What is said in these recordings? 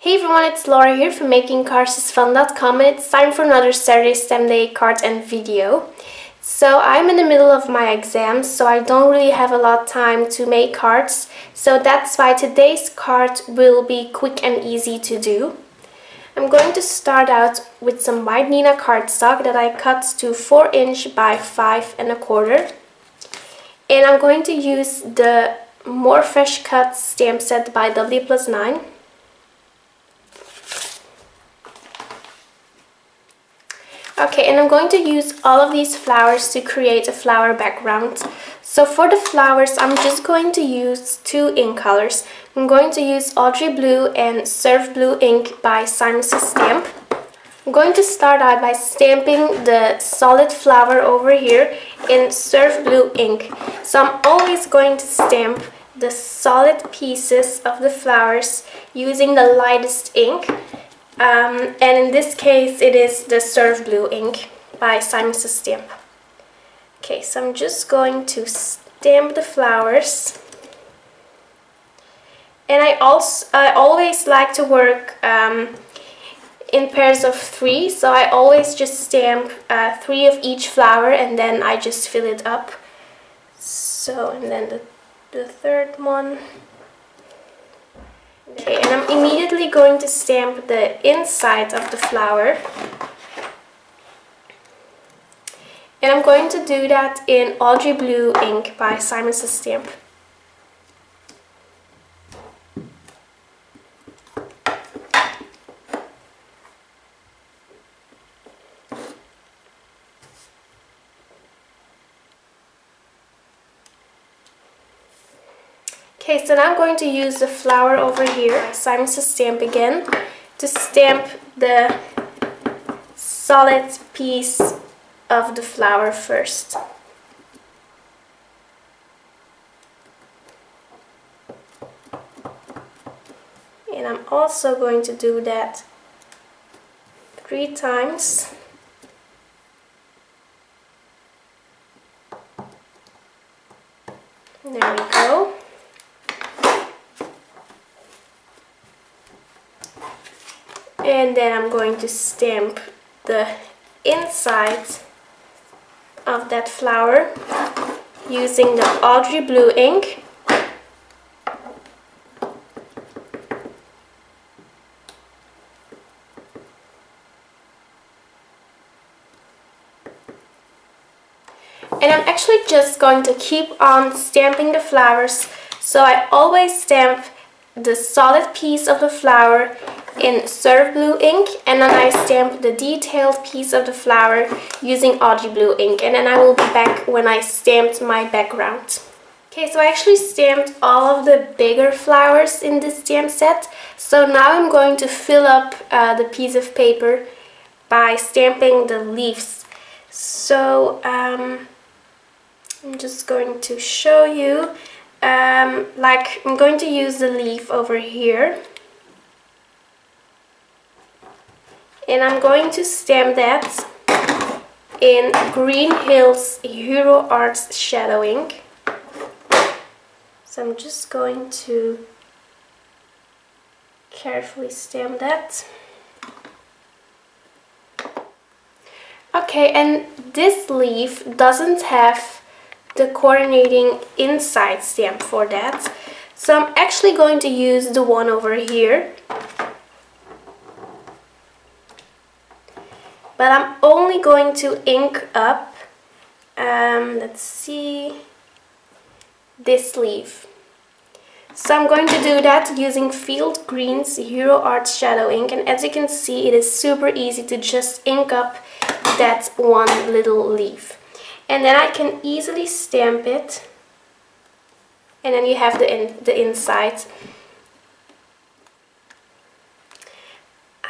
Hey everyone, it's Laura here from makingcardsisfun.com, and it's time for another Saturday STEM Day card and video. So I'm in the middle of my exams, so I don't really have a lot of time to make cards, so that's why today's card will be quick and easy to do. I'm going to start out with some white Neenah cardstock that I cut to 4 inch by 5 1/4. And I'm going to use the More Fresh Cut stamp set by W+9. Okay, and I'm going to use all of these flowers to create a flower background. So for the flowers, I'm just going to use 2 ink colors. I'm going to use Audrey Blue and Surf Blue ink by Simon Says Stamp. I'm going to start out by stamping the solid flower over here in Surf Blue ink. So I'm always going to stamp the solid pieces of the flowers using the lightest ink. And in this case it is the Surf Blue ink by Simon Says Stamp. Okay, so I'm just going to stamp the flowers. And I always like to work in pairs of 3, so I always just stamp 3 of each flower and then I just fill it up. So, and then the third one. Okay, and I'm immediately going to stamp the inside of the flower. And I'm going to do that in Audrey Blue ink by Simon Says Stamp. Okay, so now I'm going to use the flower over here, Simon Says Stamp again, to stamp the solid piece of the flower first. And I'm also going to do that 3 times. There we go. And then I'm going to stamp the inside of that flower using the Audrey Blue ink. And I'm actually just going to keep on stamping the flowers, so I always stamp the solid piece of the flower in Surf Blue ink, and then I stamp the detailed piece of the flower using Audrey Blue ink, and then I will be back when I stamped my background. Okay, so I actually stamped all of the bigger flowers in this stamp set, so now I'm going to fill up the piece of paper by stamping the leaves. So I'm just going to show you, like I'm going to use the leaf over here. And I'm going to stamp that in Green Hills Hero Arts Shadow ink. So I'm just going to carefully stamp that. Okay, and this leaf doesn't have the coordinating inside stamp for that. So I'm actually going to use the one over here. But I'm only going to ink up, let's see, this leaf. So I'm going to do that using Field Green's Hero Arts Shadow ink, and as you can see, it is super easy to just ink up that one little leaf. And then I can easily stamp it, and then you have the inside.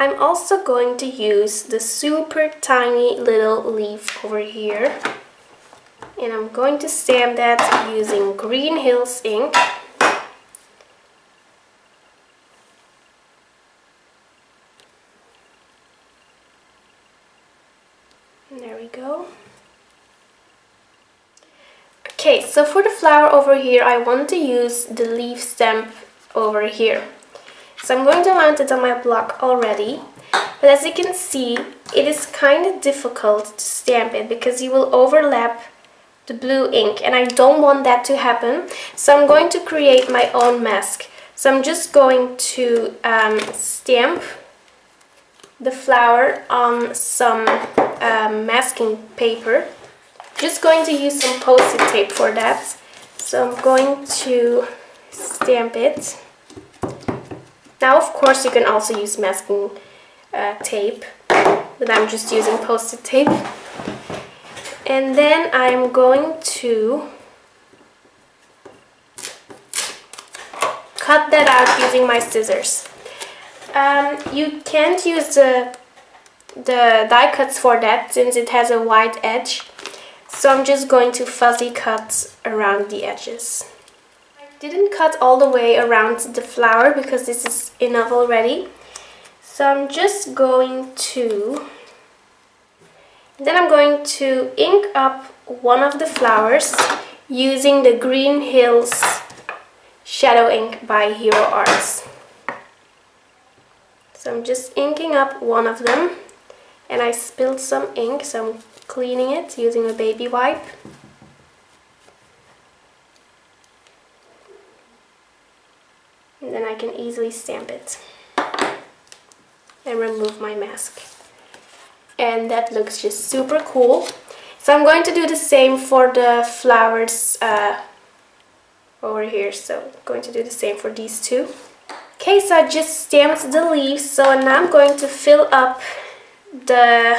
I'm also going to use the super tiny little leaf over here, and I'm going to stamp that using Green Hills ink. And there we go. Okay, so for the flower over here, I want to use the leaf stamp over here. So I'm going to mount it on my block already. But as you can see, it is kind of difficult to stamp it because you will overlap the blue ink, and I don't want that to happen. So I'm going to create my own mask. So I'm just going to stamp the flower on some masking paper. Just going to use some post-it tape for that. So I'm going to stamp it. Now of course you can also use masking tape, but I'm just using post-it tape. And then I'm going to cut that out using my scissors. You can't use the die cuts for that since it has a wide edge. So I'm just going to fuzzy cut around the edges. I didn't cut all the way around the flower because this is enough already. So I'm just going to... Then I'm going to ink up one of the flowers using the Green Hills Shadow Ink by Hero Arts. So I'm just inking up one of them, and I spilled some ink, so I'm cleaning it using a baby wipe. And then I can easily stamp it and remove my mask. And that looks just super cool. So I'm going to do the same for the flowers over here. So I'm going to do the same for these two. Okay, so I just stamped the leaves, so now I'm going to fill up the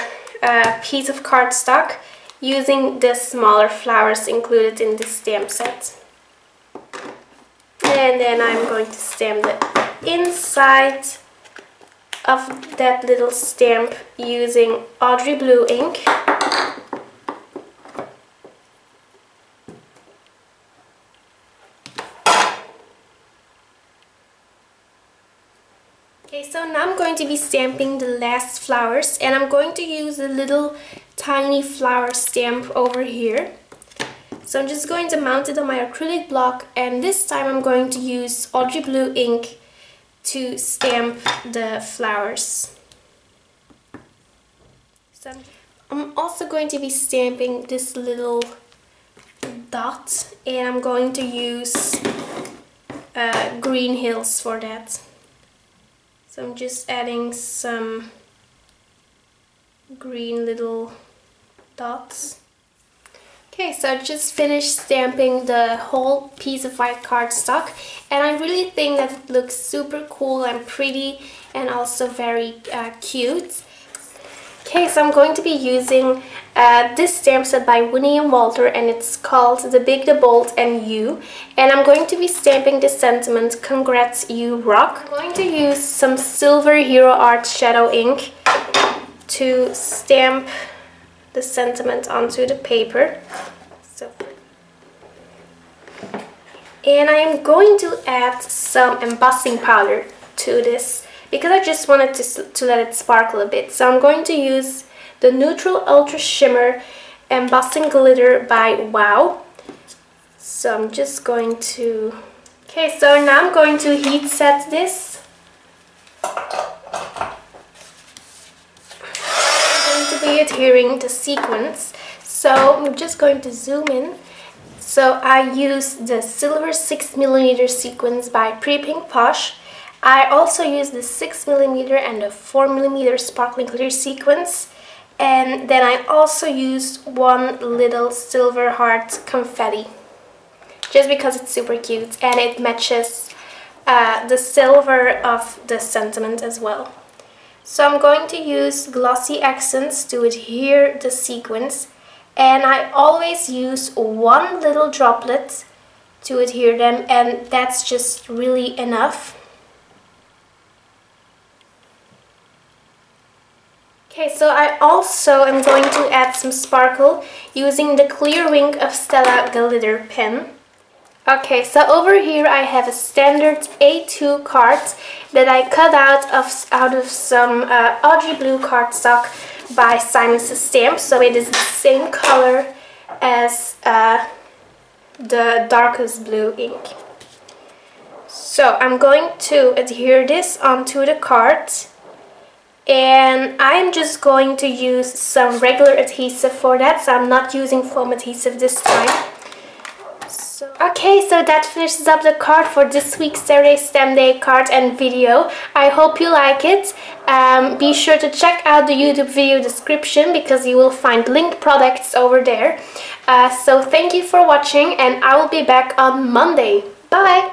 piece of cardstock using the smaller flowers included in the stamp set. And then I'm going to stamp the inside of that little stamp using Audrey Blue ink. Okay, so now I'm going to be stamping the last flowers, and I'm going to use a little tiny flower stamp over here. So I'm just going to mount it on my acrylic block, and this time I'm going to use Audrey Blue ink to stamp the flowers. So I'm also going to be stamping this little dot, and I'm going to use Green Hills for that. So I'm just adding some green little dots. Okay, so I just finished stamping the whole piece of white cardstock, and I really think that it looks super cool and pretty and also very cute. Okay, so I'm going to be using this stamp set by Winnie and Walter, and it's called The Big, the Bold and You. And I'm going to be stamping this sentiment, Congrats You Rock. I'm going to use some silver Hero Arts shadow ink to stamp the sentiment onto the paper. And I am going to add some embossing powder to this because I just wanted to let it sparkle a bit. So I'm going to use the Neutral Ultra Shimmer Embossing Glitter by Wow. So I'm just going to... Okay, so now I'm going to heat set this. I'm going to be adhering the sequins. So I'm just going to zoom in. So I use the silver 6mm sequins by Pretty Pink Posh. I also use the 6mm and the 4mm sparkling glitter sequins. And then I also used one little silver heart confetti. Just because it's super cute and it matches the silver of the sentiment as well. So I'm going to use glossy accents to adhere the sequins. And I always use one little droplet to adhere them, and that's just really enough. Okay, so I also am going to add some sparkle using the Clear Wink of Stella glitter pen. Okay, so over here I have a standard A2 card that I cut out of some Audrey Blue cardstock by Simon Says Stamp, so it is the same color as the darkest blue ink. So I'm going to adhere this onto the card, and I'm just going to use some regular adhesive for that, so I'm not using foam adhesive this time. Okay, so that finishes up the card for this week's Saturday STEM Day card and video. I hope you like it. Be sure to check out the YouTube video description because you will find linked products over there. So thank you for watching, and I will be back on Monday. Bye!